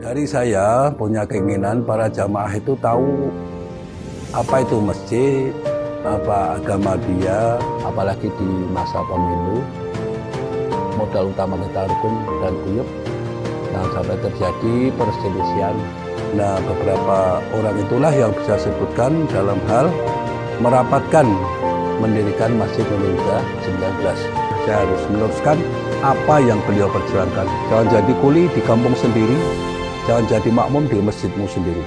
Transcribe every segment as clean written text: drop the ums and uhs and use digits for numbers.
Dari saya punya keinginan para jamaah itu tahu apa itu masjid, apa agama dia, apalagi di masa pemilu. Modal utama kita rukun dan guyup. Nah, sampai terjadi perselisihan. Nah, beberapa orang itulah yang bisa sebutkan dalam hal merapatkan mendirikan Masjid Indonesia 19. Saya harus meneruskan apa yang beliau perjuangkan. Jangan jadi kuli di kampung sendiri, jangan jadi makmum di masjidmu sendiri.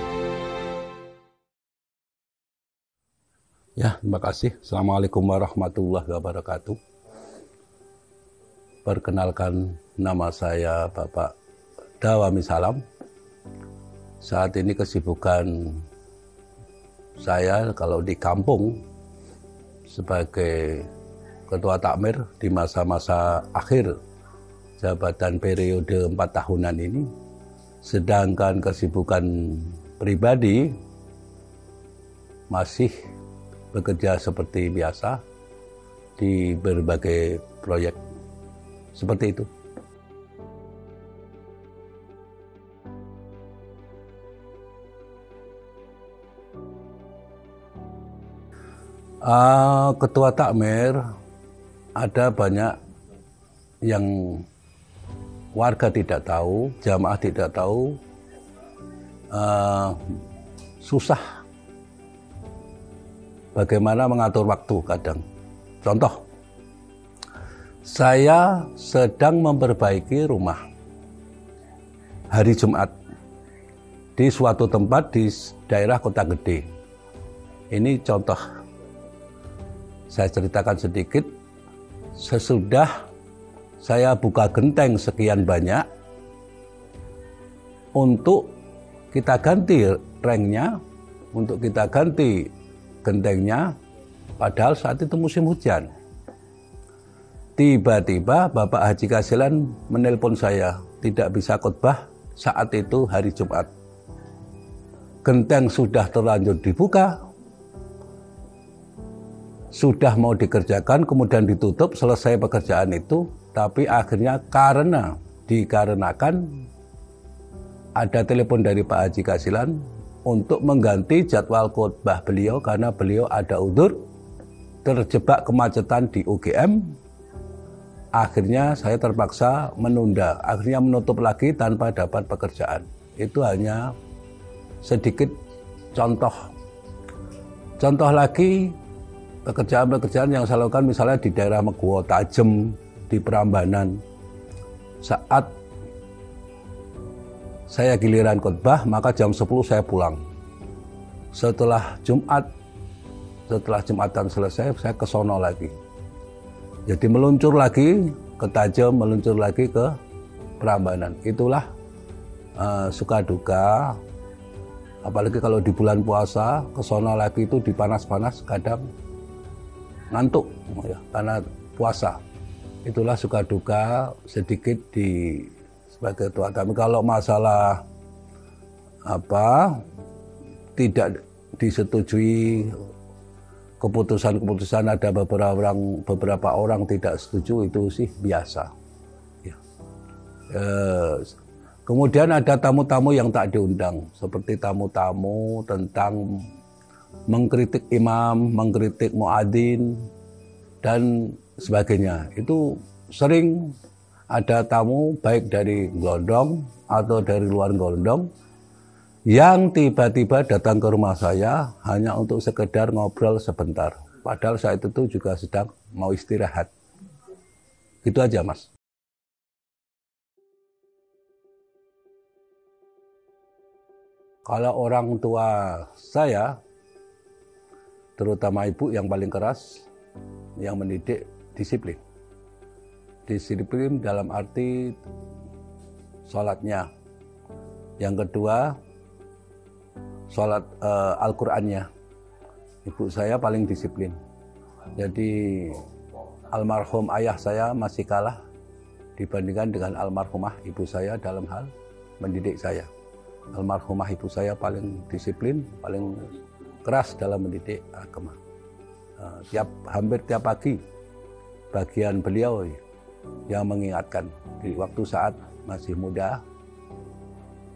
Ya, terima kasih. Assalamualaikum warahmatullahi wabarakatuh. Perkenalkan, nama saya Bapak Dawami Salam. Saat ini kesibukan saya kalau di kampung sebagai Ketua Takmir di masa-masa akhir jabatan periode 4 tahunan ini. Sedangkan kesibukan pribadi masih bekerja seperti biasa di berbagai proyek. Seperti itu. Ketua Takmir ada banyak yang warga tidak tahu, jamaah tidak tahu, susah bagaimana mengatur waktu kadang. Contoh, saya sedang memperbaiki rumah hari Jumat di suatu tempat di daerah Kota Gede. Ini contoh, saya ceritakan sedikit. Sesudah saya buka genteng sekian banyak, untuk kita ganti rengnya, untuk kita ganti gentengnya, padahal saat itu musim hujan. Tiba-tiba Bapak Haji Kasilan menelpon saya, tidak bisa khotbah saat itu hari Jumat. Genteng sudah terlanjur dibuka, sudah mau dikerjakan, kemudian ditutup, selesai pekerjaan itu, tapi akhirnya dikarenakan ada telepon dari Pak Haji Kasilan untuk mengganti jadwal khotbah beliau karena beliau ada udzur, terjebak kemacetan di UGM. Akhirnya saya terpaksa menunda, akhirnya menutup lagi tanpa dapat pekerjaan. Itu hanya sedikit contoh. Contoh lagi, pekerjaan-pekerjaan yang saya lakukan misalnya di daerah Meguwo Tajem, di Prambanan. Saat saya giliran khotbah, maka jam 10 saya pulang. Setelah Jumatan selesai, saya ke sono lagi. Jadi meluncur lagi ke Tajem, meluncur lagi ke Prambanan. Itulah suka duka. Apalagi kalau di bulan puasa, ke sono lagi itu di panas-panas kadang ngantuk ya, karena puasa. Itulah suka duka sedikit sebagai ketua kami. Kalau masalah tidak disetujui keputusan-keputusan, ada beberapa orang tidak setuju, itu sih biasa ya. Kemudian ada tamu-tamu yang tak diundang, seperti tamu-tamu tentang mengkritik imam, mengkritik muadzin, dan sebagainya. Itu sering ada tamu baik dari Glodong atau dari luar Glodong yang tiba-tiba datang ke rumah saya hanya untuk sekedar ngobrol sebentar. Padahal saat itu juga sedang mau istirahat. Itu aja, Mas. Kalau orang tua saya, terutama ibu yang paling keras, yang mendidik disiplin. Disiplin dalam arti sholatnya. Yang kedua, sholat Al-Qur'annya. Ibu saya paling disiplin. Jadi almarhum ayah saya masih kalah dibandingkan dengan almarhumah ibu saya dalam hal mendidik saya. Almarhumah ibu saya paling disiplin, paling keras dalam mendidik agama. Hampir tiap pagi bagian beliau yang mengingatkan di waktu saat masih muda,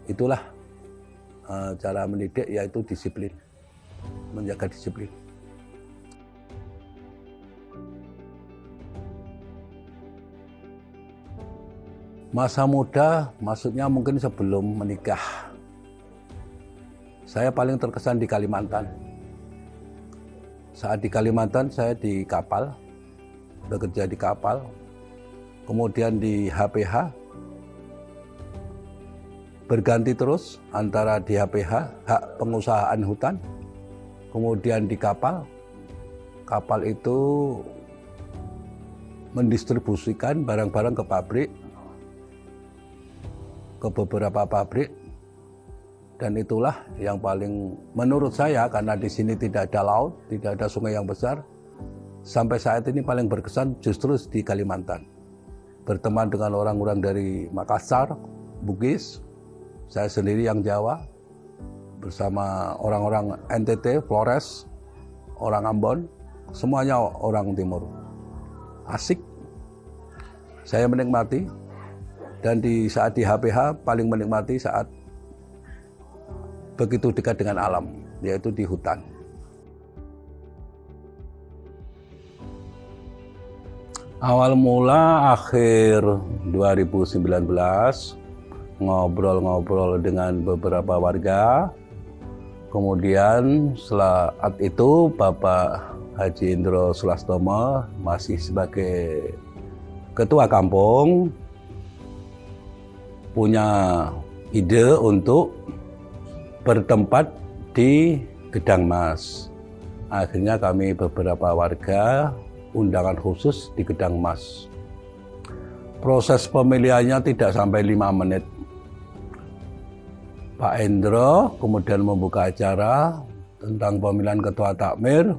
itulah cara mendidik, yaitu disiplin, menjaga disiplin. Masa muda maksudnya mungkin sebelum menikah. Saya paling terkesan di Kalimantan. Saat di Kalimantan saya di kapal, bekerja di kapal, kemudian di HPH, berganti terus antara di HPH, hak pengusahaan hutan, kemudian di kapal. Kapal itu mendistribusikan barang-barang ke pabrik, ke beberapa pabrik, dan itulah yang paling menurut saya, karena di sini tidak ada laut, tidak ada sungai yang besar, sampai saat ini paling berkesan justru di Kalimantan. Berteman dengan orang-orang dari Makassar, Bugis, saya sendiri yang Jawa, bersama orang-orang NTT, Flores, orang Ambon, semuanya orang Timur. Asik, saya menikmati, dan saat di HPH paling menikmati saat begitu dekat dengan alam, yaitu di hutan. Awal mula akhir 2019, ngobrol-ngobrol dengan beberapa warga. Kemudian saat itu Bapak Haji Indro Sulastomo masih sebagai ketua kampung, punya ide untuk bertempat di Gedang Mas. Akhirnya kami beberapa warga undangan khusus di Gedang Mas. Proses pemilihannya tidak sampai 5 menit. Pak Indro kemudian membuka acara tentang pemilihan ketua takmir,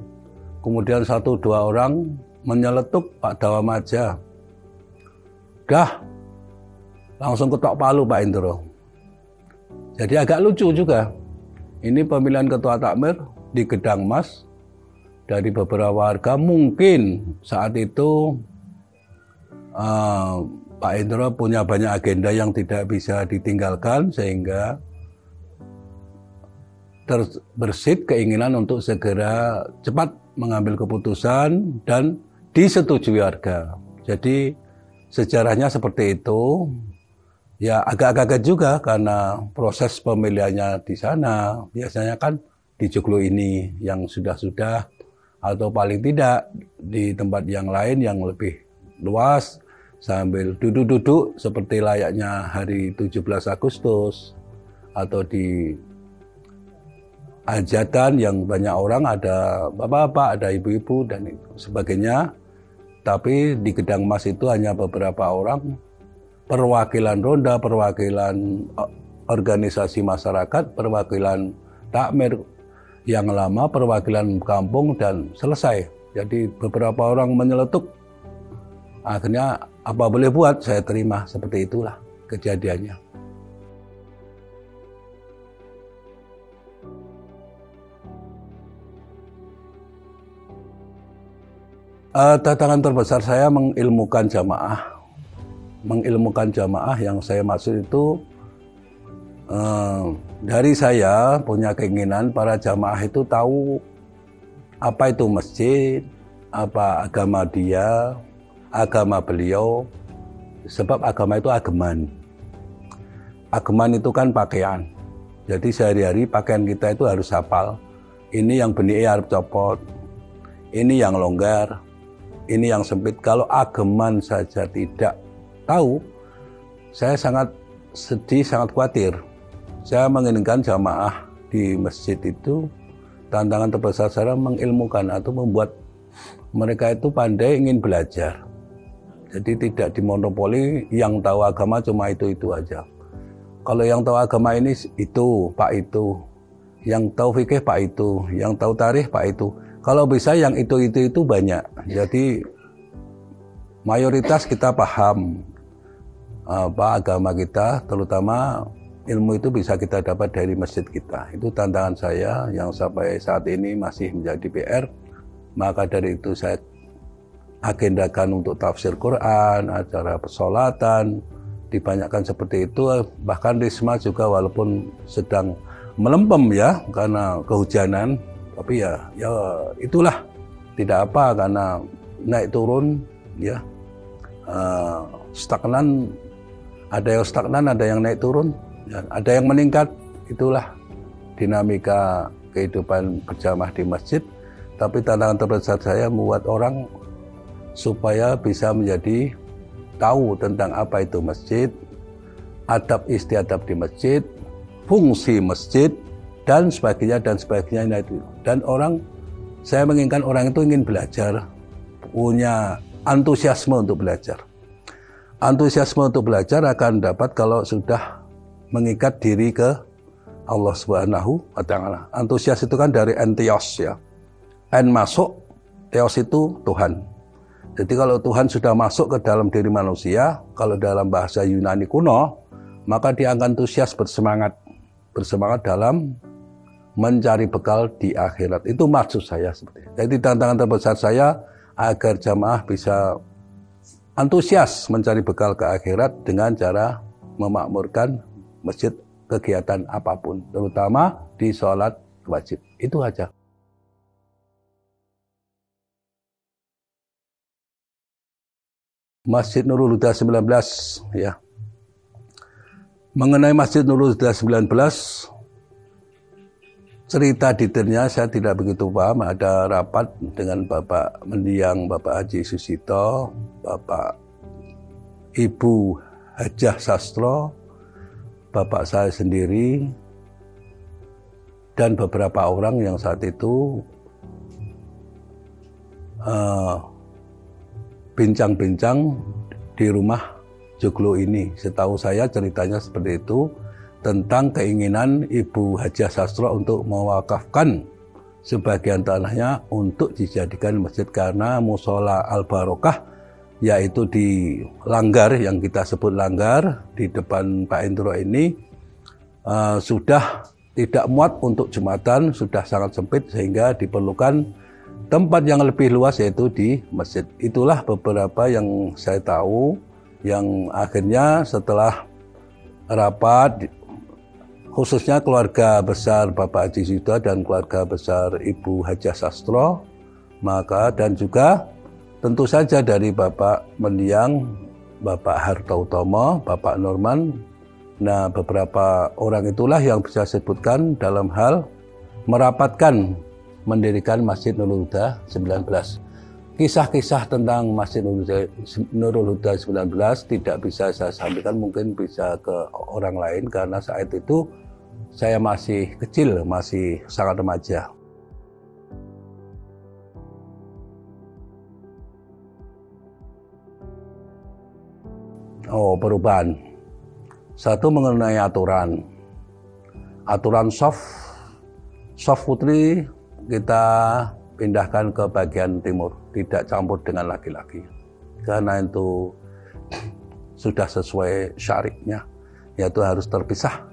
kemudian 1-2 orang menyeletuk Pak Dawamaja. Dah, langsung ketok palu Pak Indro. Jadi agak lucu juga. Ini pemilihan ketua takmir di Gedang Mas dari beberapa warga. Mungkin saat itu Pak Indro punya banyak agenda yang tidak bisa ditinggalkan, sehingga terbersit keinginan untuk segera cepat mengambil keputusan dan disetujui warga. Jadi sejarahnya seperti itu. Ya agak kaget juga karena proses pemilihannya di sana biasanya kan di joglo ini yang sudah-sudah, atau paling tidak di tempat yang lain yang lebih luas sambil duduk-duduk seperti layaknya hari 17 Agustus atau di hajatan yang banyak orang, ada bapak-bapak, ada ibu-ibu dan sebagainya. Tapi di Gedang Mas itu hanya beberapa orang, perwakilan ronda, perwakilan organisasi masyarakat, perwakilan takmir yang lama, perwakilan kampung, dan selesai. Jadi beberapa orang menyeletuk. Akhirnya apa boleh buat, saya terima. Seperti itulah kejadiannya. Tantangan terbesar saya mengilmukan jamaah. Mengilmukan jamaah yang saya maksud itu dari saya punya keinginan para jamaah itu tahu apa itu masjid, apa agama dia, agama beliau. Sebab agama itu ageman. Ageman itu kan pakaian. Jadi sehari-hari pakaian kita itu harus hafal. Ini yang benih harus copot, ini yang longgar, ini yang sempit. Kalau ageman saja tidak tahu, saya sangat sedih, sangat khawatir. Saya menginginkan jamaah di masjid itu, tantangan terbesar saya mengilmukan atau membuat mereka itu pandai ingin belajar. Jadi tidak dimonopoli, yang tahu agama cuma itu aja. Kalau yang tahu agama ini itu, Pak itu. Yang tahu fikih Pak itu, yang tahu tarikh Pak itu. Kalau bisa yang itu banyak. Jadi mayoritas kita paham apa agama kita, terutama ilmu itu bisa kita dapat dari masjid kita. Itu tantangan saya yang sampai saat ini masih menjadi PR. Maka dari itu saya agendakan untuk tafsir Quran, acara pesolatan Dibanyakkan seperti itu, bahkan Risma juga walaupun sedang melempem ya karena kehujanan, tapi ya itulah, tidak apa karena naik turun ya, stagnan, ada yang stagnan, ada yang naik turun, ya, ada yang meningkat. Itulah dinamika kehidupan berjamaah di masjid. Tapi tantangan terbesar saya membuat orang supaya bisa menjadi tahu tentang apa itu masjid, adab istiadab di masjid, fungsi masjid, dan sebagainya. Dan saya menginginkan orang itu ingin belajar, punya antusiasme untuk belajar. Antusiasme untuk belajar akan dapat kalau sudah mengikat diri ke Allah Subhanahu wa Ta'ala. Antusias itu kan dari entheos ya. En masuk, theos itu Tuhan. Jadi kalau Tuhan sudah masuk ke dalam diri manusia, kalau dalam bahasa Yunani kuno, maka dia akan antusias, bersemangat dalam mencari bekal di akhirat. Itu maksud saya seperti itu. Jadi tantangan terbesar saya agar jamaah bisa antusias mencari bekal ke akhirat dengan cara memakmurkan masjid kegiatan apapun, terutama di sholat wajib. Itu aja. Masjid Nurul Huda 19 ya. Mengenai Masjid Nurul Huda 19, cerita detailnya saya tidak begitu paham. Ada rapat dengan Bapak Mendiang, Bapak Haji Susito, Bapak Ibu Hajah Sastro, Bapak saya sendiri, dan beberapa orang yang saat itu bincang-bincang di rumah Joglo ini. Setahu saya ceritanya seperti itu, tentang keinginan Ibu Hajah Sastro untuk mewakafkan sebagian tanahnya untuk dijadikan masjid, karena musola Al-Barokah, yaitu di Langgar, yang kita sebut Langgar di depan Pak Indro ini, sudah tidak muat untuk jumatan, sudah sangat sempit, sehingga diperlukan tempat yang lebih luas, yaitu di masjid. Itulah beberapa yang saya tahu, yang akhirnya setelah rapat, khususnya keluarga besar Bapak Haji Susito dan keluarga besar Ibu Hajah Sastro, maka dan juga tentu saja dari Bapak Mendiang, Bapak Hartoutomo, Bapak Norman. Nah, beberapa orang itulah yang bisa sebutkan dalam hal merapatkan mendirikan Masjid Nurul Huda 19. Kisah-kisah tentang Masjid Nurul Huda 19 tidak bisa saya sampaikan, mungkin bisa ke orang lain, karena saat itu saya masih kecil, masih sangat remaja. Oh, perubahan. Satu, mengenai aturan soft putri kita pindahkan ke bagian timur, tidak campur dengan laki-laki, karena itu sudah sesuai syariatnya, yaitu harus terpisah,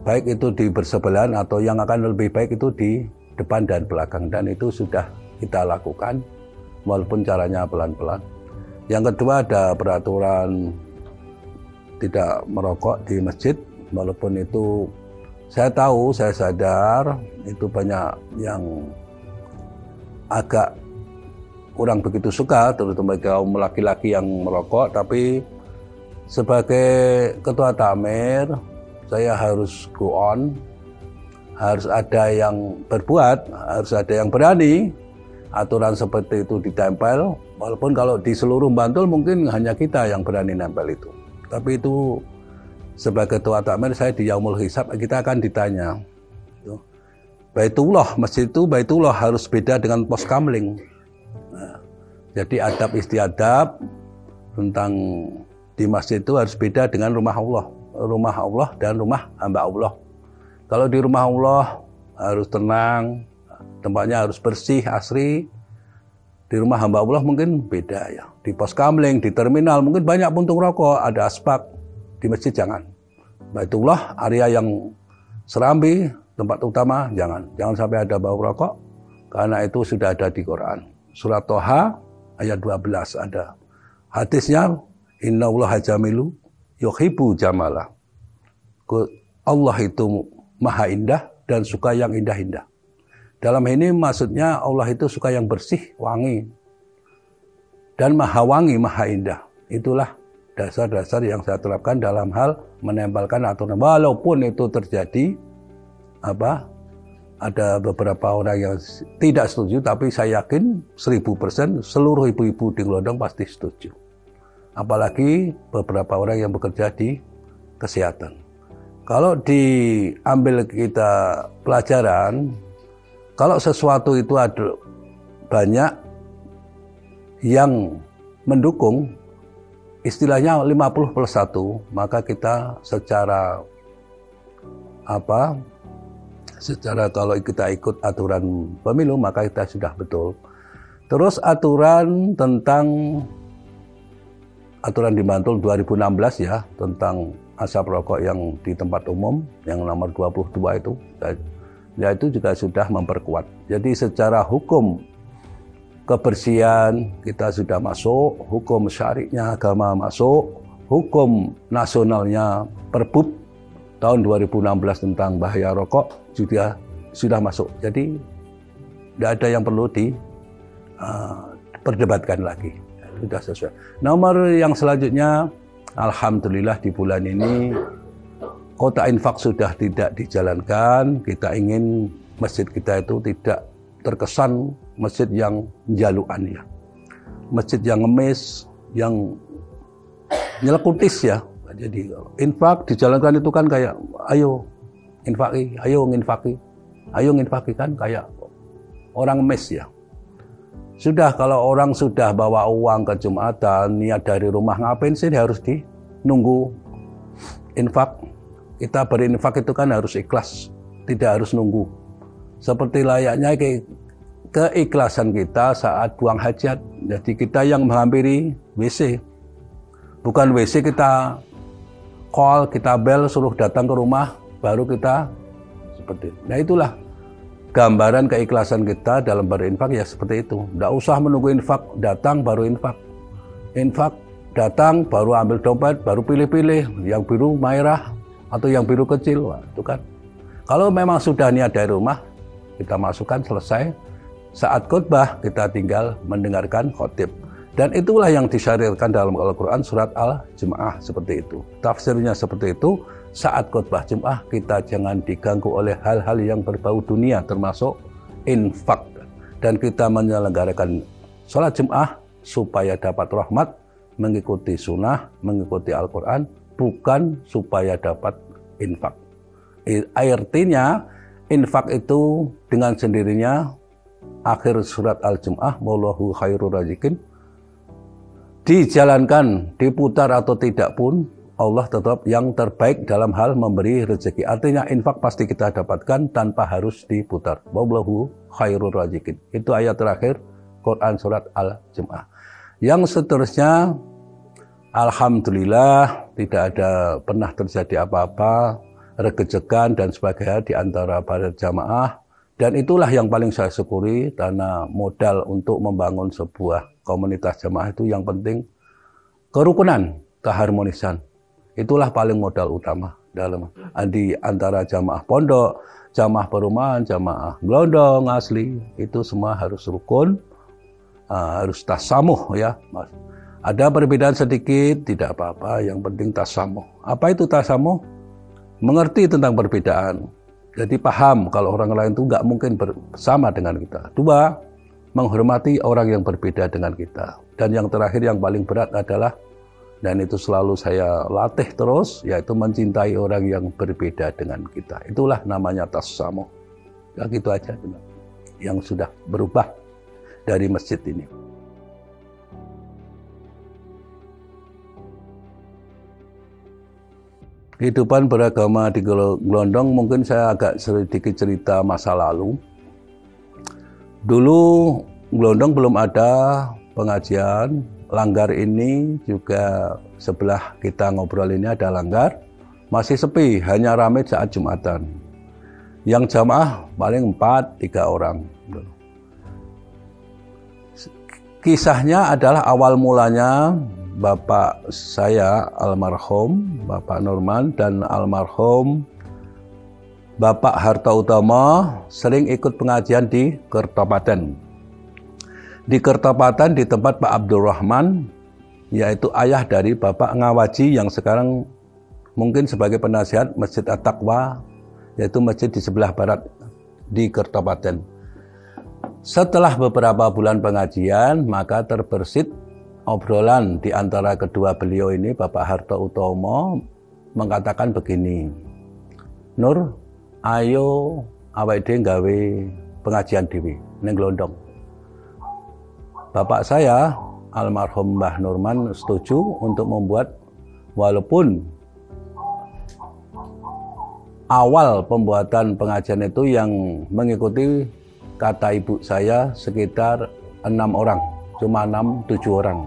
baik itu di bersebelahan atau yang akan lebih baik itu di depan dan belakang, dan itu sudah kita lakukan walaupun caranya pelan-pelan. Yang kedua, ada peraturan tidak merokok di masjid, walaupun itu saya tahu, saya sadar itu banyak yang agak kurang begitu suka, terutama kaum laki-laki yang merokok. Tapi sebagai ketua takmir, saya harus go on, harus ada yang berbuat, harus ada yang berani. Aturan seperti itu ditempel, walaupun kalau di seluruh Bantul mungkin hanya kita yang berani nempel itu. Tapi itu sebagai ketua takmir, saya di Yaumul Hisab kita akan ditanya. Baitullah, masjid itu Baitullah harus beda dengan pos kamling. Nah, jadi adab istiadab tentang di masjid itu harus beda dengan rumah Allah dan rumah hamba Allah. Kalau di rumah Allah harus tenang, tempatnya harus bersih, asri. Di rumah hamba Allah mungkin beda ya. Di pos kamling, di terminal mungkin banyak puntung rokok, ada asbak. Di masjid jangan. Baitullah, area yang serambi, tempat utama, jangan sampai ada bau rokok, karena itu sudah ada di Quran. Surat Toha ayat 12 ada hadisnya, innallaha jamilu yuhibbu jamala. Allah itu maha indah dan suka yang indah-indah. Dalam ini maksudnya Allah itu suka yang bersih, wangi. Dan maha wangi, maha indah. Itulah dasar-dasar yang saya terapkan dalam hal menempelkan aturan. Walaupun itu terjadi ada beberapa orang yang tidak setuju, tapi saya yakin 1000% seluruh ibu-ibu di Glodong pasti setuju. Apalagi beberapa orang yang bekerja di kesehatan. Kalau diambil kita pelajaran, kalau sesuatu itu ada banyak yang mendukung, istilahnya 50+1, maka kita secara kalau kita ikut aturan pemilu, maka kita sudah betul. Terus aturan di Bantul 2016 ya, tentang asap rokok yang di tempat umum, yang nomor 22 itu, ya itu juga sudah memperkuat. Jadi secara hukum kebersihan kita sudah masuk, hukum syari'nya agama masuk, hukum nasionalnya Perbub tahun 2016 tentang bahaya rokok juga sudah masuk. Jadi tidak ada yang perlu diperdebatkan lagi. Sudah sesuai. Nomor yang selanjutnya, alhamdulillah di bulan ini kota infak sudah tidak dijalankan. Kita ingin masjid kita itu tidak terkesan masjid yang jaluan ya. Masjid yang ngemis, yang nyelekutis ya. Jadi infak dijalankan itu kan kayak ayo infaki, ayo nginfaki kan kayak orang ngemis ya. Sudah kalau orang sudah bawa uang ke Jumatan, niat dari rumah, ngapain sih harus nunggu infak? Kita berinfak itu kan harus ikhlas, tidak harus nunggu. Seperti layaknya keikhlasan kita saat buang hajat. Jadi kita yang menghampiri WC, bukan WC kita call, kita bel, suruh datang ke rumah, baru kita seperti itu. Nah itulah gambaran keikhlasan kita dalam berinfak ya seperti itu. Tidak usah menunggu infak datang baru infak. Infak datang baru ambil dompet, baru pilih-pilih yang biru merah atau yang biru kecil. Wah, itu kan. Kalau memang sudah niat dari rumah, kita masukkan selesai. Saat khutbah kita tinggal mendengarkan khotib. Dan itulah yang disyariatkan dalam Al-Quran surat Al-Jum'ah seperti itu. Tafsirnya seperti itu. Saat khutbah Jum'ah kita jangan diganggu oleh hal-hal yang berbau dunia termasuk infak. Dan kita menyelenggarakan sholat Jum'ah supaya dapat rahmat, mengikuti sunnah, mengikuti Al-Quran, bukan supaya dapat infak. Artinya infak itu dengan sendirinya akhir surat Al-Jum'ah, wallahu khairur raziqin, dijalankan, diputar atau tidak pun Allah tetap yang terbaik dalam hal memberi rezeki. Artinya infak pasti kita dapatkan tanpa harus diputar. Wallahu khairur raziqin. Itu ayat terakhir Quran surat Al-Jum'ah. Yang seterusnya, alhamdulillah tidak ada pernah terjadi apa-apa, regejekan dan sebagainya di antara para jamaah. Dan itulah yang paling saya syukuri, karena modal untuk membangun sebuah komunitas jamaah itu yang penting kerukunan, keharmonisan. Itulah paling modal utama dalam di antara jamaah pondok, jamaah perumahan, jamaah Glodong asli, itu semua harus rukun, harus tasamuh ya. Ada perbedaan sedikit, tidak apa-apa, yang penting tasamuh. Apa itu tasamuh? Mengerti tentang perbedaan. Jadi paham kalau orang lain itu nggak mungkin bersama dengan kita. 2, menghormati orang yang berbeda dengan kita. Dan yang terakhir yang paling berat adalah, dan itu selalu saya latih terus, yaitu mencintai orang yang berbeda dengan kita. Itulah namanya tasamuh. Ya gitu aja yang sudah berubah dari masjid ini. Kehidupan beragama di Glodong, mungkin saya agak sedikit cerita masa lalu. Dulu Glodong belum ada pengajian. Langgar ini juga sebelah kita ngobrol ini ada langgar. Masih sepi, hanya ramai saat Jumatan. Yang jamaah paling 4-3 orang. Kisahnya adalah awal mulanya Bapak saya almarhum Bapak Norman dan almarhum Bapak Harto Utomo sering ikut pengajian di Kertopaten. Di Kertopaten di tempat Pak Abdurrahman, yaitu ayah dari Bapak Ngawaji yang sekarang mungkin sebagai penasihat Masjid At-Taqwa, yaitu masjid di sebelah barat di Kertopaten. Setelah beberapa bulan pengajian, maka terbersit obrolan di antara kedua beliau ini, Bapak Harto Utomo mengatakan begini, "Nur, ayo awake dhewe gawe pengajian dhewe ning Glondong." Bapak saya almarhum Mbah Norman setuju untuk membuat, walaupun awal pembuatan pengajian itu yang mengikuti kata ibu saya sekitar 6 orang, cuma 6-7 orang.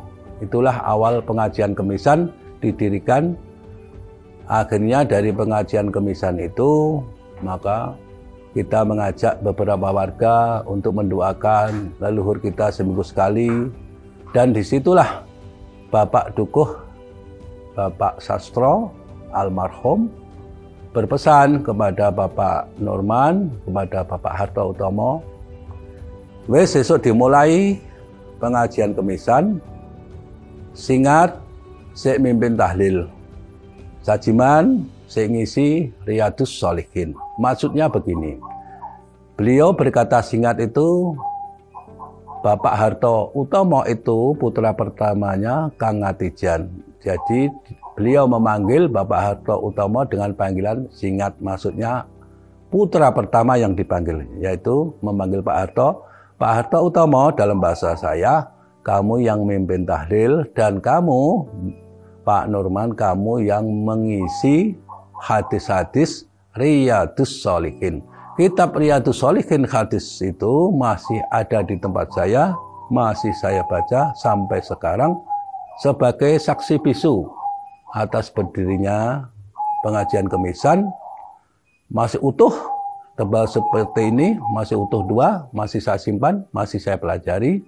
Itulah awal pengajian kemisan didirikan. Akhirnya dari pengajian kemisan itu, maka kita mengajak beberapa warga untuk mendoakan leluhur kita seminggu sekali. Dan disitulah Bapak Dukuh, Bapak Sastro almarhum berpesan kepada Bapak Norman, kepada Bapak Harto Utomo, wes besok dimulai pengajian kemisan, singat sik mimpin tahlil, sajiman sik ngisi Riyadhus Shalihin. Maksudnya begini, beliau berkata singat itu, Bapak Harto Utomo itu putra pertamanya Kang Ngatijan. Jadi beliau memanggil Bapak Harto Utomo dengan panggilan singat, maksudnya putra pertama yang dipanggil, yaitu memanggil Pak Harto. Pak Harto Utomo dalam bahasa saya, kamu yang memimpin tahlil, dan kamu, Pak Norman, kamu yang mengisi hadis-hadis Riyadhus Shalihin. Kitab Riyadhus Shalihin hadis itu masih ada di tempat saya, masih saya baca sampai sekarang sebagai saksi bisu atas berdirinya pengajian kemisan. Masih utuh, tebal seperti ini, masih utuh 2, masih saya simpan, masih saya pelajari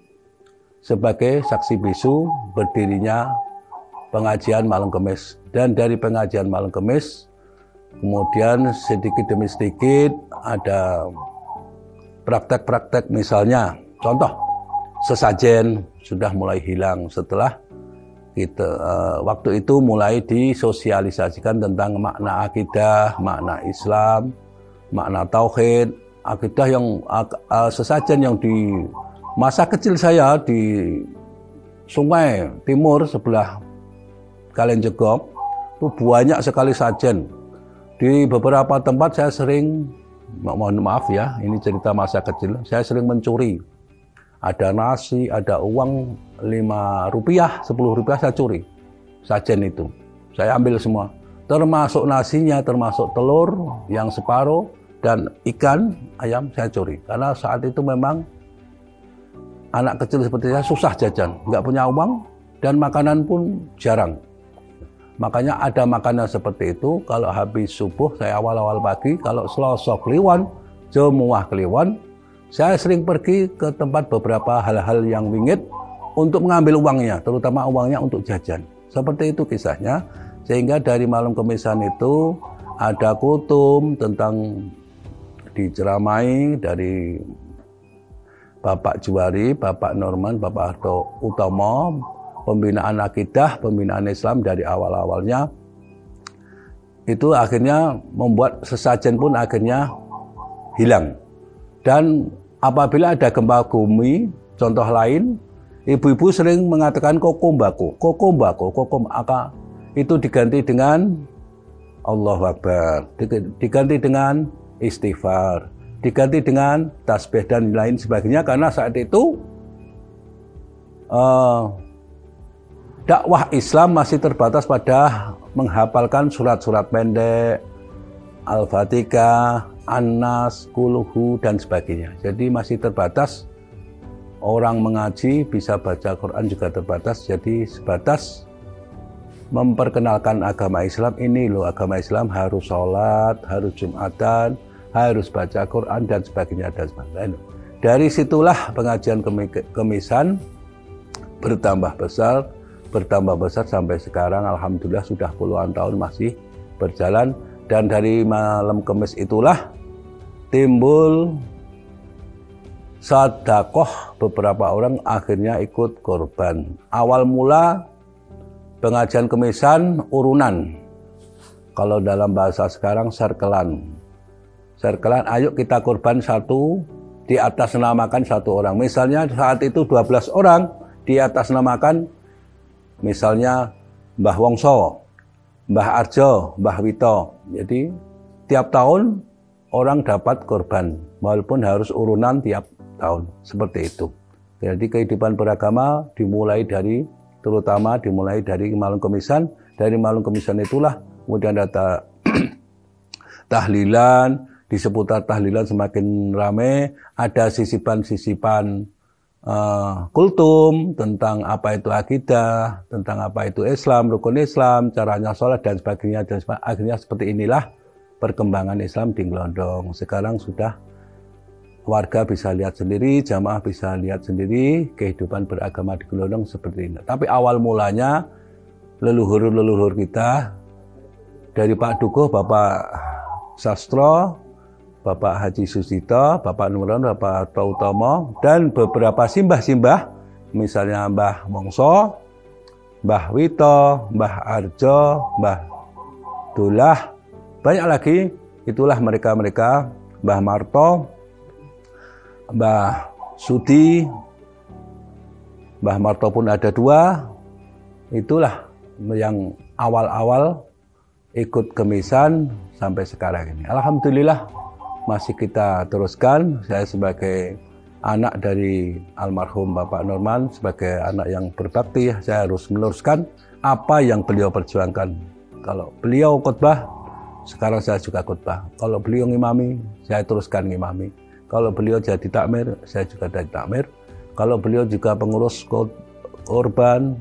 sebagai saksi bisu berdirinya pengajian malam Kemis. Dan dari pengajian malam Kemis, kemudian sedikit demi sedikit ada praktek-praktek, misalnya contoh sesajen sudah mulai hilang setelah kita waktu itu mulai disosialisasikan tentang makna akidah, makna Islam, makna tauhid, akidah yang sesajen yang di masa kecil saya di Sungai Timur sebelah Kalenjegok itu banyak sekali sajen. Di beberapa tempat saya sering, mohon maaf ya, ini cerita masa kecil, saya sering mencuri. Ada nasi, ada uang 5 rupiah, 10 rupiah saya curi. Sajen itu, saya ambil semua. Termasuk nasinya, termasuk telur yang separuh, dan ikan, ayam saya curi. Karena saat itu memang anak kecil seperti saya susah jajan, nggak punya uang, dan makanan pun jarang. Makanya ada makanan seperti itu, kalau habis subuh, saya awal-awal pagi, kalau Selasa Kliwon, Jemuah Kliwon, saya sering pergi ke tempat beberapa hal-hal yang wingit untuk mengambil uangnya, terutama uangnya untuk jajan. Seperti itu kisahnya, sehingga dari malam kemisan itu ada kutum tentang diceramai dari Bapak Juwari, Bapak Norman, Bapak Harto Utomo, pembinaan akidah, pembinaan Islam dari awal-awalnya. Itu akhirnya membuat sesajen pun akhirnya hilang. Dan apabila ada gempa bumi, contoh lain, ibu-ibu sering mengatakan kokombako, itu diganti dengan Allahu Akbar, diganti dengan istighfar, diganti dengan tasbih dan lain sebagainya, karena saat itu dakwah Islam masih terbatas pada menghafalkan surat-surat pendek, Al-Fatihah, An-Nas, Quluhu, dan sebagainya. Jadi masih terbatas, orang mengaji bisa baca Quran juga terbatas, jadi sebatas memperkenalkan agama Islam. Ini loh agama Islam, harus sholat, harus Jumatan, harus baca Quran, dan sebagainya, dan sebagainya. Dari situlah pengajian kemisan bertambah besar, bertambah besar sampai sekarang. Alhamdulillah sudah puluhan tahun masih berjalan. Dan dari malam Kamis itulah timbul sedekah, beberapa orang akhirnya ikut korban. Awal mula pengajian Kemisan urunan. Kalau dalam bahasa sekarang serkelan. Serkelan, ayo kita korban satu, di atas namakan satu orang. Misalnya saat itu 12 orang di atas namakan misalnya Mbah Wongso, Mbah Arjo, Mbah Wito. Jadi tiap tahun orang dapat korban, walaupun harus urunan tiap tahun, seperti itu. Jadi kehidupan beragama terutama dimulai dari malam Kemisan. Dari malam Kemisan itulah kemudian ada tahlilan, di seputar tahlilan semakin ramai, ada sisipan-sisipan kultum tentang apa itu akidah, tentang apa itu Islam, rukun Islam, caranya sholat dan sebagainya. Dan akhirnya seperti inilah perkembangan Islam di Glodong. Sekarang sudah warga bisa lihat sendiri, jamaah bisa lihat sendiri kehidupan beragama di Glodong seperti ini. Tapi awal mulanya leluhur-leluhur kita dari Pak Dukuh, Bapak Sastro, Bapak Haji Susito, Bapak Nurul, Bapak Tautomo, dan beberapa simbah-simbah, misalnya Mbah Wongso, Mbah Wito, Mbah Arjo, Mbah Dulah, banyak lagi. Itulah mereka-mereka, Mbah Marto, Mbah Sudi, Mbah Marto pun ada 2. Itulah yang awal-awal ikut Kemisan sampai sekarang ini. Alhamdulillah masih kita teruskan. Saya sebagai anak dari almarhum Bapak Norman, sebagai anak yang berbakti, saya harus meneruskan apa yang beliau perjuangkan. Kalau beliau khotbah, sekarang saya juga khotbah. Kalau beliau ngimami, saya teruskan ngimami. Kalau beliau jadi takmir, saya juga jadi takmir. Kalau beliau juga pengurus korban,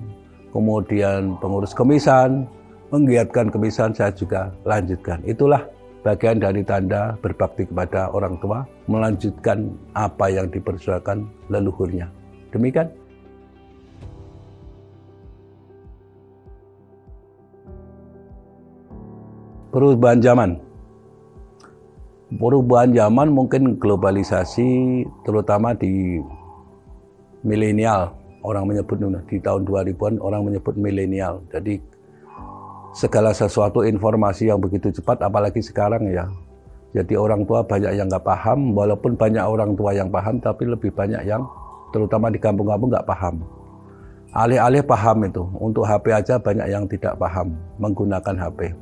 kemudian pengurus Kemisan, menggiatkan Kemisan, saya juga lanjutkan. Itulah bagian dari tanda berbakti kepada orang tua, melanjutkan apa yang diperjuangkan leluhurnya. Demikian. Perubahan zaman. Perubahan zaman mungkin globalisasi, terutama di milenial. Orang menyebut di tahun 2000-an orang menyebut milenial. Jadi segala sesuatu informasi yang begitu cepat, apalagi sekarang ya. Jadi orang tua banyak yang nggak paham, walaupun banyak orang tua yang paham, tapi lebih banyak yang, terutama di kampung-kampung, nggak paham. Alih-alih paham itu, untuk HP aja banyak yang tidak paham menggunakan HP.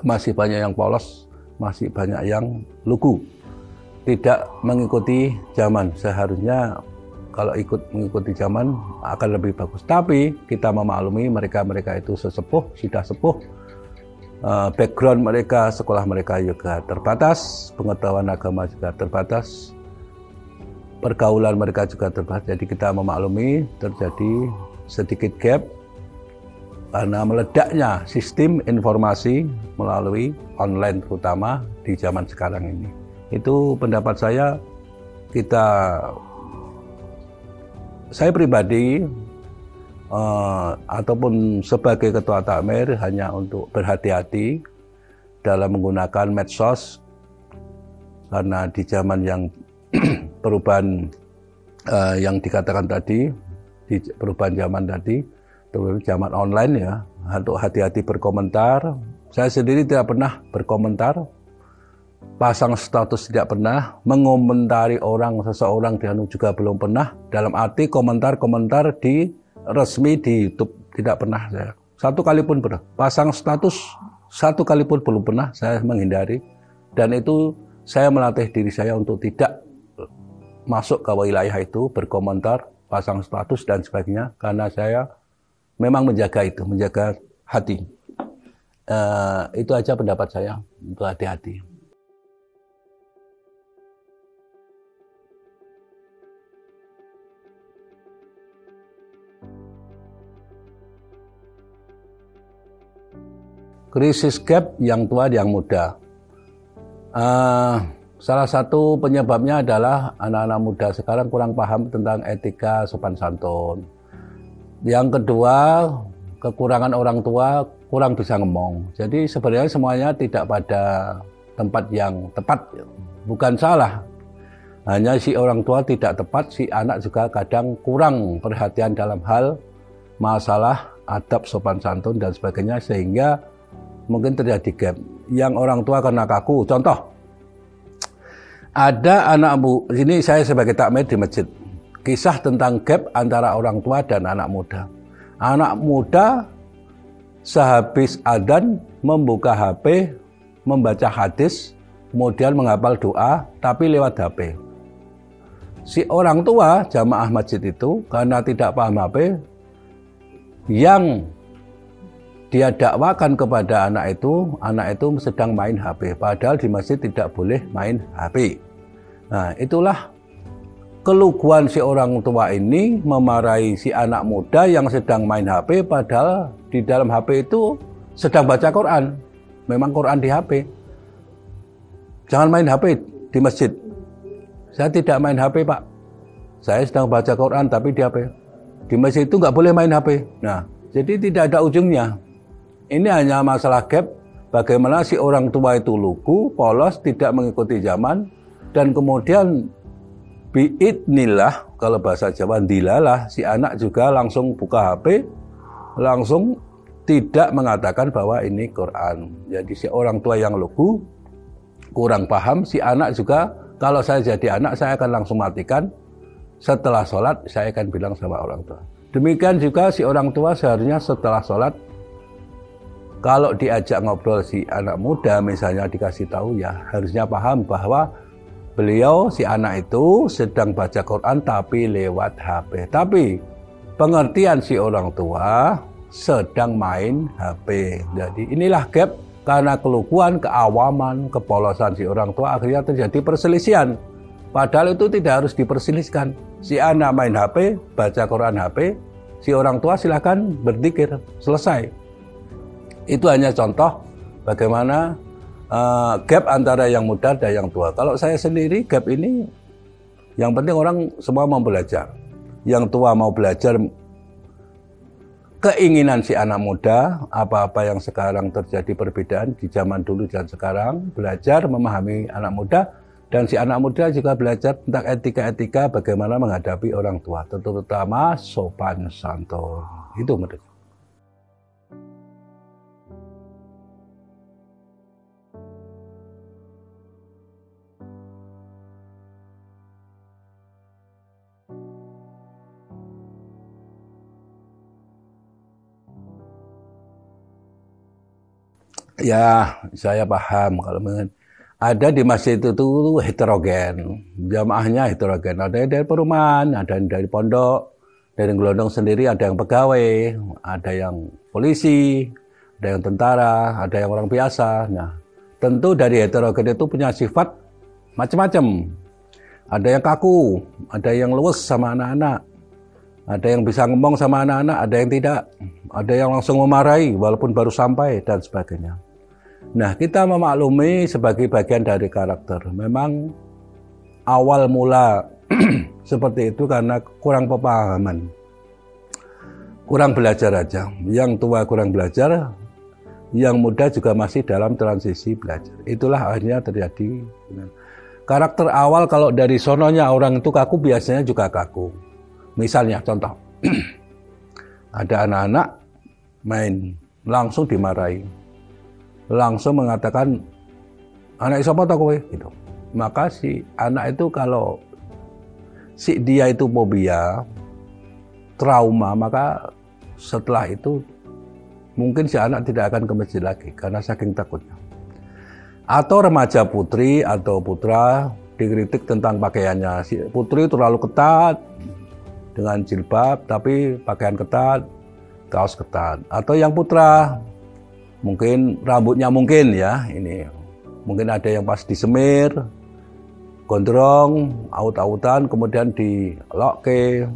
Masih banyak yang polos, masih banyak yang lugu, tidak mengikuti zaman. Seharusnya kalau mengikuti zaman akan lebih bagus. Tapi kita memaklumi mereka itu sesepuh, sudah sepuh. Background mereka, sekolah mereka juga terbatas, pengetahuan agama juga terbatas, pergaulan mereka juga terbatas. Jadi kita memaklumi terjadi sedikit gap karena meledaknya sistem informasi melalui online, terutama di zaman sekarang ini. Itu pendapat saya. Saya pribadi ataupun sebagai ketua takmir hanya untuk berhati-hati dalam menggunakan medsos, karena di zaman yang perubahan yang dikatakan tadi, di perubahan zaman tadi, terutama zaman online ya, untuk hati-hati berkomentar. Saya sendiri tidak pernah berkomentar, pasang status tidak pernah, mengomentari seseorang juga belum pernah. Dalam arti komentar-komentar resmi di YouTube tidak pernah saya. Satu kali pun pernah. Pasang status satu kali pun belum pernah, saya menghindari. Dan itu saya melatih diri saya untuk tidak masuk ke wilayah itu, berkomentar, pasang status dan sebagainya, karena saya memang menjaga hati. Itu aja pendapat saya, untuk hati-hati. Krisis gap yang tua yang muda. Salah satu penyebabnya adalah anak-anak muda sekarang kurang paham tentang etika sopan santun. Yang kedua, kekurangan orang tua kurang bisa ngomong. Jadi sebenarnya semuanya tidak pada tempat yang tepat. Bukan salah. Hanya si orang tua tidak tepat, si anak juga kadang kurang perhatian dalam hal masalah adab, sopan santun dan sebagainya, sehingga mungkin terjadi gap. Yang orang tua karena kaku. Contoh, ada anak ini saya sebagai takmir di masjid. Kisah tentang gap antara orang tua dan anak muda. Anak muda sehabis adzan membuka HP, membaca hadis, kemudian menghafal doa, tapi lewat HP. Si orang tua jamaah masjid itu karena tidak paham HP, yang dia dakwakan kepada anak itu sedang main HP. Padahal di masjid tidak boleh main HP. Nah, itulah keluguan si orang tua ini memarahi si anak muda yang sedang main HP, padahal di dalam HP itu sedang baca Quran. Memang Quran di HP. Jangan main HP di masjid. Saya tidak main HP, Pak. Saya sedang baca Quran tapi di HP. Di masjid itu nggak boleh main HP. Nah, jadi tidak ada ujungnya. Ini hanya masalah gap. Bagaimana si orang tua itu lugu, polos, tidak mengikuti zaman, dan kemudian biidnillah, kalau bahasa Jawa dilalah, si anak juga langsung buka HP, langsung tidak mengatakan bahwa ini Quran. Jadi si orang tua yang lugu, kurang paham, si anak juga, kalau saya jadi anak, saya akan langsung matikan. Setelah sholat, saya akan bilang sama orang tua. Demikian juga si orang tua seharusnya setelah sholat, kalau diajak ngobrol si anak muda, misalnya dikasih tahu, ya harusnya paham bahwa beliau, si anak itu sedang baca Quran tapi lewat HP. Tapi pengertian si orang tua sedang main HP. Jadi inilah gap karena keluguan, keawaman, kepolosan si orang tua, akhirnya terjadi perselisihan. Padahal itu tidak harus diperselisihkan. Si anak main HP, baca Quran HP, si orang tua silakan berzikir, selesai. Itu hanya contoh bagaimana gap antara yang muda dan yang tua. Kalau saya sendiri, gap ini yang penting orang semua mau belajar. Yang tua mau belajar, keinginan si anak muda, apa-apa yang sekarang terjadi perbedaan di zaman dulu dan sekarang, belajar memahami anak muda, dan si anak muda juga belajar tentang etika-etika bagaimana menghadapi orang tua, terutama sopan santun. Itu menurut. Ya, saya paham kalau ada di masjid itu tuh heterogen, jamaahnya heterogen. Ada yang dari perumahan, ada yang dari pondok, dari gelondong sendiri, ada yang pegawai, ada yang polisi, ada yang tentara, ada yang orang biasa. Nah, tentu dari heterogen itu punya sifat macam-macam. Ada yang kaku, ada yang luwes sama anak-anak, ada yang bisa ngomong sama anak-anak, ada yang tidak. Ada yang langsung memarahi walaupun baru sampai dan sebagainya. Nah, kita memaklumi sebagai bagian dari karakter. Memang awal mula seperti itu karena kurang pemahaman. Kurang belajar aja. Yang tua kurang belajar, yang muda juga masih dalam transisi belajar. Itulah akhirnya terjadi. Karakter awal kalau dari sononya orang itu kaku, biasanya juga kaku. Misalnya contoh, ada anak-anak main, langsung dimarahi, langsung mengatakan anak siapa tak kowe gitu. Maka si anak itu kalau si dia itu fobia, trauma, maka setelah itu mungkin si anak tidak akan ke masjid lagi karena saking takutnya. Atau remaja putri atau putra dikritik tentang pakaiannya. Si putri terlalu ketat dengan jilbab tapi pakaian ketat, kaos ketat. Atau yang putra, mungkin rambutnya mungkin ya, ini mungkin ada yang pas disemir, gondrong, aut-autan, kemudian dilokke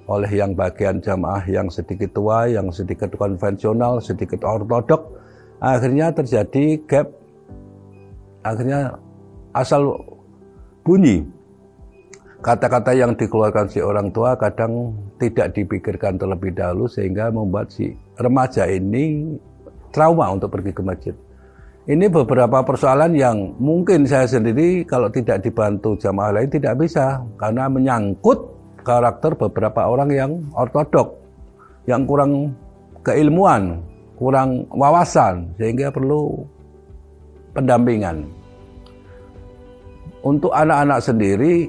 oleh yang bagian jamaah yang sedikit tua, yang sedikit konvensional, sedikit ortodok. Akhirnya terjadi gap, akhirnya asal bunyi. Kata-kata yang dikeluarkan si orang tua kadang tidak dipikirkan terlebih dahulu sehingga membuat si remaja ini trauma untuk pergi ke masjid. Ini beberapa persoalan yang mungkin saya sendiri kalau tidak dibantu jamaah lain tidak bisa, karena menyangkut karakter beberapa orang yang ortodok, yang kurang keilmuan, kurang wawasan, sehingga perlu pendampingan. Untuk anak-anak sendiri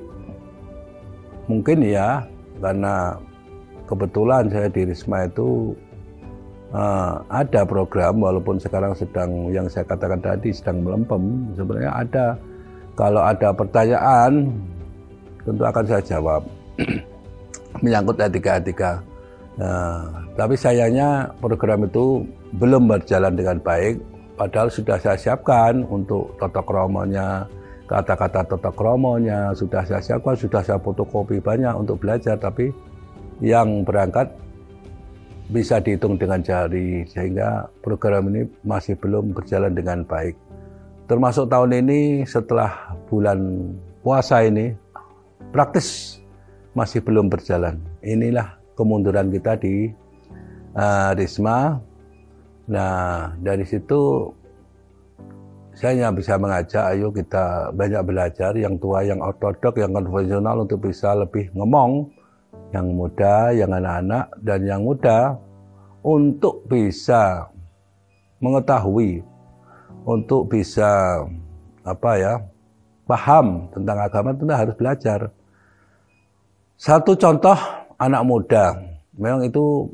mungkin ya, karena kebetulan saya di Risma itu ada program, walaupun sekarang sedang, yang saya katakan tadi, sedang melempem. Sebenarnya ada, kalau ada pertanyaan tentu akan saya jawab menyangkut etika-etika. Tapi sayangnya program itu belum berjalan dengan baik, padahal sudah saya siapkan untuk tata kromonya, kata-kata tata kromonya sudah saya siapkan, sudah saya fotokopi banyak untuk belajar, tapi yang berangkat bisa dihitung dengan jari, sehingga program ini masih belum berjalan dengan baik. Termasuk tahun ini setelah bulan puasa ini praktis masih belum berjalan. Inilah kemunduran kita di Risma. Nah, dari situ saya bisa mengajak, ayo kita banyak belajar, yang tua, yang ortodok, yang konvensional, untuk bisa lebih ngomong, yang muda, yang anak-anak, dan yang muda, untuk bisa mengetahui, untuk bisa paham tentang agama, tentu harus belajar. Satu contoh anak muda, memang itu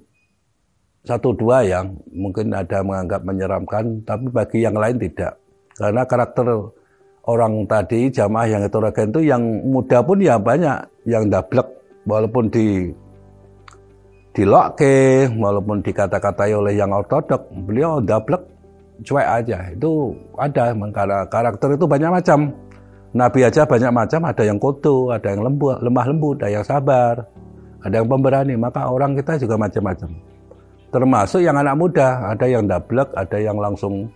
satu dua yang mungkin ada menganggap menyeramkan, tapi bagi yang lain tidak. Karena karakter orang tadi, jamaah yang heterogen itu, yang muda pun ya banyak yang dablek, walaupun dilokke, walaupun dikata-katai oleh yang ortodok, beliau dablek, cuek aja. Itu ada, karena karakter itu banyak macam. Nabi aja banyak macam, ada yang kodo, ada yang lemah lembut, ada yang sabar, ada yang pemberani. Maka orang kita juga macam-macam. Termasuk yang anak muda, ada yang dablek, ada yang langsung,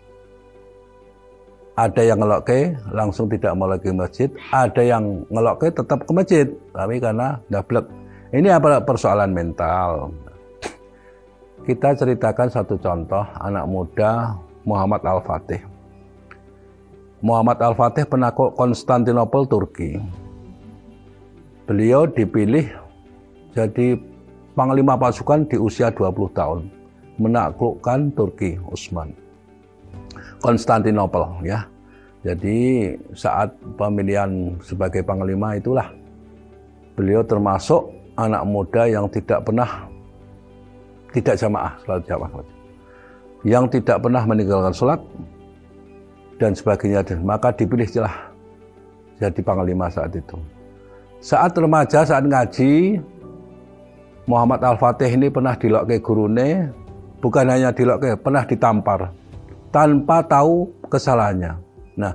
ada yang ngelokke langsung tidak mau lagi masjid, ada yang ngelokke tetap ke masjid, tapi karena dablek. Ini apa persoalan mental. Kita ceritakan satu contoh anak muda, Muhammad Al-Fatih. Muhammad Al-Fatih penakluk Konstantinopel, Turki. Beliau dipilih jadi panglima pasukan di usia 20 tahun, menaklukkan Turki, Utsman, Konstantinopel ya. Jadi saat pemilihan sebagai panglima itulah beliau termasuk anak muda yang tidak jamaah, salat jamaah, yang tidak pernah meninggalkan sholat dan sebagainya, maka dipilih jadi panglima saat itu. Saat remaja, saat ngaji, Muhammad Al-Fatih ini pernah dilokke gurune, bukan hanya dilokke, pernah ditampar tanpa tahu kesalahannya. Nah,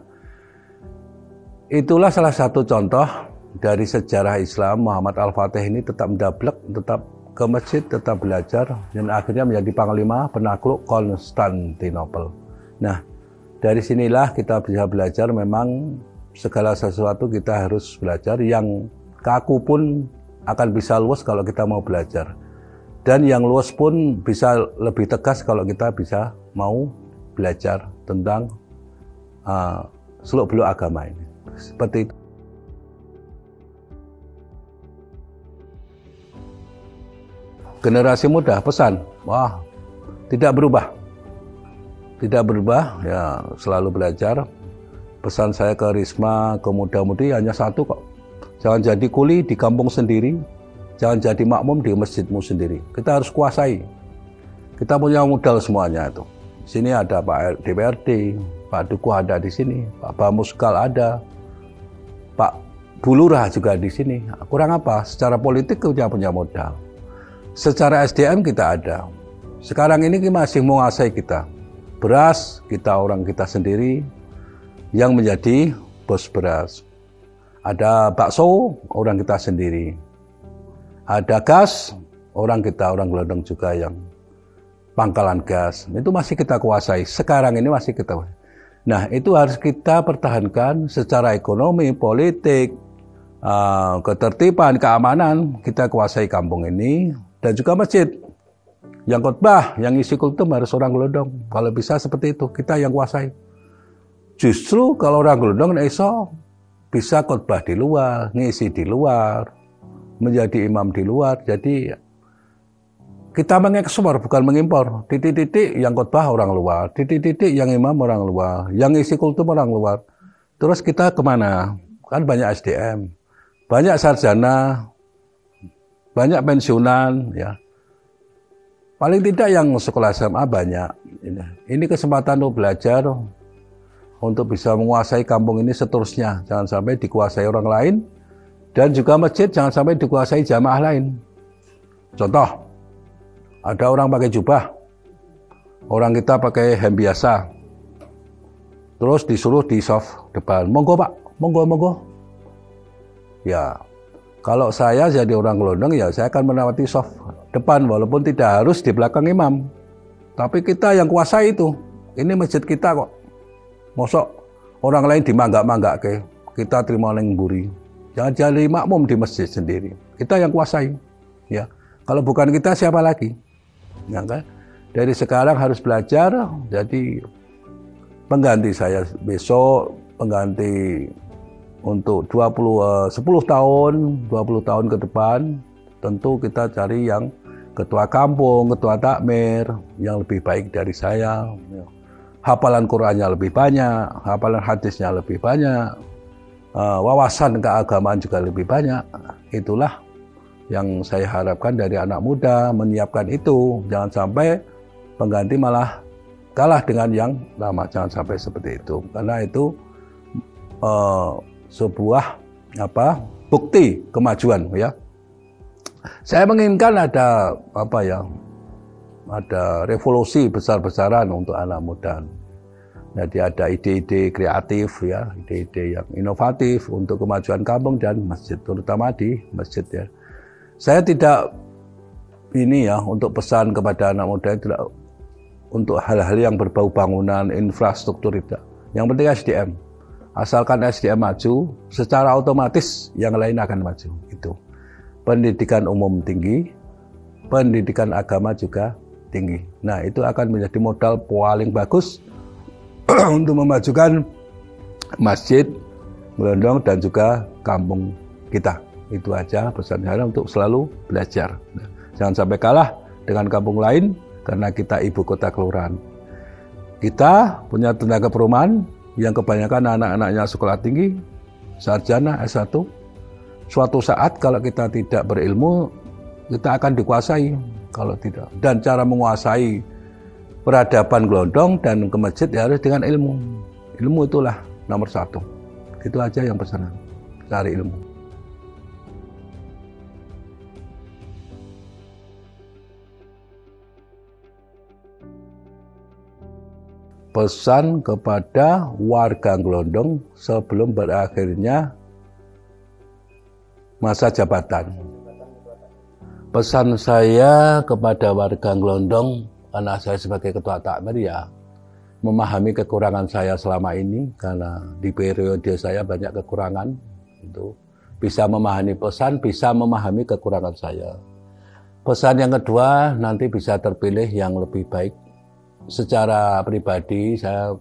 itulah salah satu contoh dari sejarah Islam. Muhammad Al-Fatih ini tetap mendablek, tetap ke masjid, tetap belajar, dan akhirnya menjadi panglima penakluk Konstantinopel. Nah, dari sinilah kita bisa belajar, memang segala sesuatu kita harus belajar. Yang kaku pun akan bisa luas kalau kita mau belajar. Dan yang luas pun bisa lebih tegas kalau kita bisa mau belajar tentang seluk-beluk agama ini. Seperti itu. Generasi muda, pesan, tidak berubah. Tidak berubah, ya selalu belajar. Pesan saya ke Risma, ke muda-mudi hanya satu kok. Jangan jadi kuli di kampung sendiri, jangan jadi makmum di masjidmu sendiri. Kita harus kuasai. Kita punya modal semuanya itu. Sini ada Pak DPRD, Pak Dukuh ada di sini, Pak Bamuskal ada, Pak Bulurah juga di sini. Kurang apa? Secara politik kita punya modal. Secara SDM kita ada. Sekarang ini masih menguasai kita. Beras, orang kita sendiri yang menjadi bos beras. Ada bakso, orang kita sendiri. Ada gas, orang gelondong juga yang pangkalan gas. Itu masih kita kuasai. Sekarang ini masih kita. Nah, itu harus kita pertahankan secara ekonomi, politik, ketertiban, keamanan, kita kuasai kampung ini. Dan juga masjid. Yang khotbah, yang isi kultum harus orang Gelondong. Kalau bisa seperti itu, kita yang kuasai. Justru kalau orang Gelondong iso bisa khotbah di luar, ngisi di luar, menjadi imam di luar. Jadi kita mengekspor bukan mengimpor. Titik-titik yang khotbah orang luar, titik-titik yang imam orang luar, yang isi kultum orang luar. Terus kita kemana? Kan banyak SDM, banyak sarjana, banyak pensiunan, ya. Paling tidak yang sekolah SMA banyak. Ini kesempatan untuk belajar, untuk bisa menguasai kampung ini seterusnya. Jangan sampai dikuasai orang lain. Dan juga masjid jangan sampai dikuasai jamaah lain. Contoh, ada orang pakai jubah. Orang kita pakai hem biasa. Terus disuruh di soft depan. Monggo Pak, monggo. Ya, kalau saya jadi orang Gelondong, ya saya akan menawati soft depan. Walaupun tidak harus di belakang imam. Tapi kita yang kuasai itu. Ini masjid kita kok. Mosok orang lain dimanggak-manggak ke. Kita terima neng buri. Jangan jadi makmum di masjid sendiri. Kita yang kuasai. Ya, kalau bukan kita siapa lagi? Ya kan? Dari sekarang harus belajar. Jadi pengganti saya besok, pengganti untuk 10 tahun ke depan, tentu kita cari yang ketua kampung, ketua takmir yang lebih baik dari saya. Hafalan Qur'annya lebih banyak, hafalan hadisnya lebih banyak, wawasan keagamaan juga lebih banyak. Itulah yang saya harapkan dari anak muda, menyiapkan itu. Jangan sampai pengganti malah kalah dengan yang lama, jangan sampai seperti itu. Karena itu sebuah bukti kemajuan, ya. Saya menginginkan ada ada revolusi besar-besaran untuk anak muda. Jadi ada ide-ide kreatif, ya, ide-ide yang inovatif untuk kemajuan kampung dan masjid, terutama di masjid, ya. Saya tidak untuk pesan kepada anak muda, tidak untuk hal-hal yang berbau bangunan, infrastruktur, tidak. Yang penting SDM. Asalkan SDM maju, secara otomatis yang lain akan maju. Itu. Pendidikan umum tinggi, pendidikan agama juga tinggi. Nah, itu akan menjadi modal paling bagus untuk memajukan masjid, Gelondong, dan juga kampung kita. Itu aja pesan saya untuk selalu belajar. Nah, jangan sampai kalah dengan kampung lain karena kita ibu kota kelurahan. Kita punya tenaga perumahan yang kebanyakan anak-anaknya sekolah tinggi, sarjana S1. Suatu saat kalau kita tidak berilmu, kita akan dikuasai kalau tidak. Dan cara menguasai peradaban Gelondong dan ke masjid ya harus dengan ilmu. Ilmu itulah nomor 1. Itu aja yang pesanan, cari ilmu. Pesan kepada warga Gelondong sebelum berakhirnya masa jabatan. Pesan saya kepada warga Gelondong, karena saya sebagai ketua takmir, ya memahami kekurangan saya selama ini, karena di periode saya banyak kekurangan. Itu bisa memahami pesan, bisa memahami kekurangan saya. Pesan yang kedua, nanti bisa terpilih yang lebih baik. Secara pribadi saya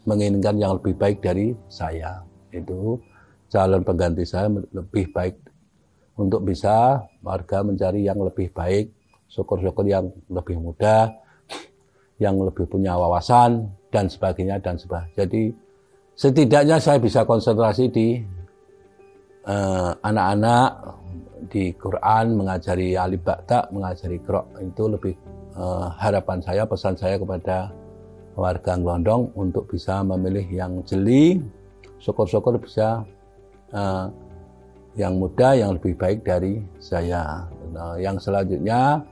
menginginkan yang lebih baik dari saya. Itu calon pengganti saya lebih baik untuk bisa warga mencari yang lebih baik, syukur-syukur yang lebih muda, yang lebih punya wawasan dan sebagainya dan sebagainya. Jadi setidaknya saya bisa konsentrasi di anak-anak, di Quran, mengajari alif ba ta, mengajari qira. Itu lebih harapan saya, pesan saya kepada warga Gelondong untuk bisa memilih yang jeli, syukur-syukur bisa yang muda, yang lebih baik dari saya. Nah, yang selanjutnya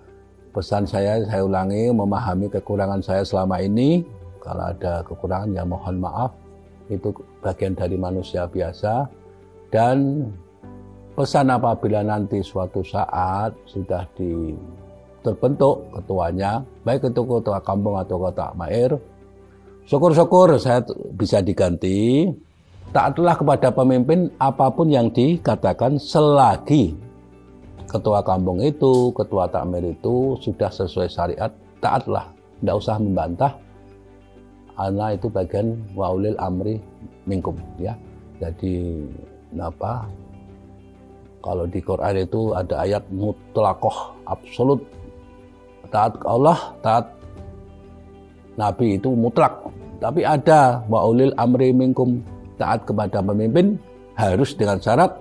pesan saya ulangi, memahami kekurangan saya selama ini. Kalau ada kekurangan ya mohon maaf, itu bagian dari manusia biasa. Dan pesan apabila nanti suatu saat sudah terbentuk ketuanya, baik itu ketua kampung atau ketua takmir, syukur-syukur saya bisa diganti taatlah kepada pemimpin apapun yang dikatakan selagi ketua kampung itu, ketua takmir itu sudah sesuai syariat, taatlah, tidak usah membantah. Ana itu bagian waulil amri minkum, ya. Jadi apa? Kalau di Quran itu ada ayat mutlaqoh, absolut. Taat Allah, taat Nabi itu mutlak. Tapi ada waulil amri minkum, taat kepada pemimpin harus dengan syarat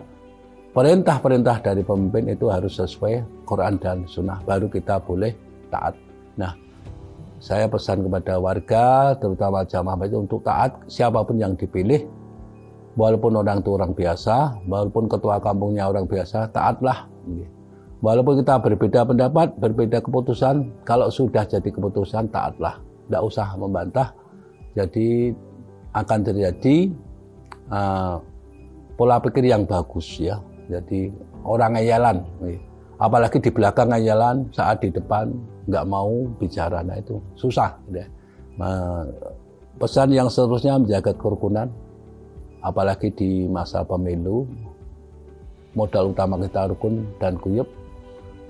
perintah-perintah dari pemimpin itu harus sesuai Quran dan Sunnah, baru kita boleh taat. Nah, saya pesan kepada warga, terutama jamaah itu untuk taat siapapun yang dipilih, walaupun orang itu orang biasa, walaupun ketua kampungnya orang biasa, taatlah. Walaupun kita berbeda pendapat, berbeda keputusan, kalau sudah jadi keputusan, taatlah. Tidak usah membantah. Jadi akan terjadi pola pikir yang bagus, ya. Jadi orang ngayalan, apalagi di belakang ngayalan, saat di depan nggak mau bicara, nah itu susah. Ya. Pesan yang seterusnya menjaga kerukunan, apalagi di masa pemilu, modal utama kita rukun dan guyub.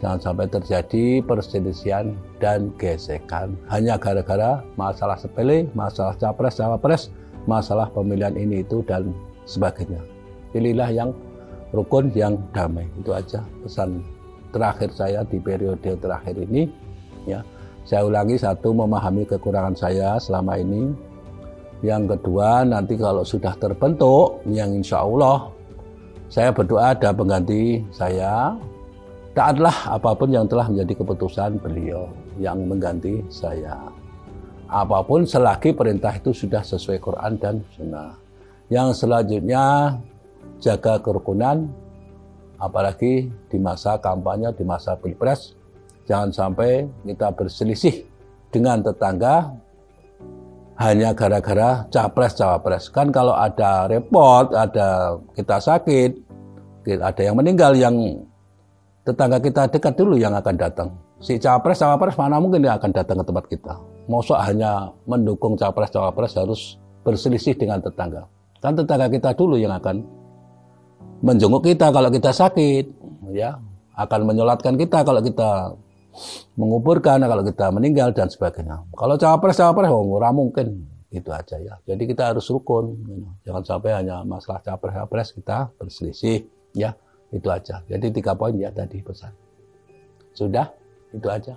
Jangan sampai terjadi perselisihan dan gesekan hanya gara-gara masalah sepele, masalah capres, cawapres, masalah pemilihan ini itu dan sebagainya. Pilihlah yang rukun, yang damai. Itu aja pesan terakhir saya di periode terakhir ini, ya. Saya ulangi, satu, memahami kekurangan saya selama ini. Yang kedua, nanti kalau sudah terbentuk, yang insya Allah saya berdoa ada pengganti saya, taatlah apapun yang telah menjadi keputusan beliau yang mengganti saya. Apapun selagi perintah itu sudah sesuai Quran dan Sunnah. Yang selanjutnya, jaga kerukunan, apalagi di masa kampanye, di masa pilpres. Jangan sampai kita berselisih dengan tetangga hanya gara-gara capres-cawapres. Kan kalau ada repot, ada kita sakit, ada yang meninggal, yang tetangga kita dekat dulu yang akan datang. Si capres-cawapres mana mungkin yang akan datang ke tempat kita. Mosok hanya mendukung capres-cawapres harus berselisih dengan tetangga. Kan tetangga kita dulu yang akan menjenguk kita kalau kita sakit, ya, akan menyolatkan kita kalau kita menguburkan, kalau kita meninggal dan sebagainya. Kalau cawapres-cawapres, ora mungkin. Itu aja, ya. Jadi kita harus rukun. Jangan sampai hanya masalah capres-cawapres kita berselisih, ya. Itu aja. Jadi 3 poin ya tadi pesan. Sudah, itu aja.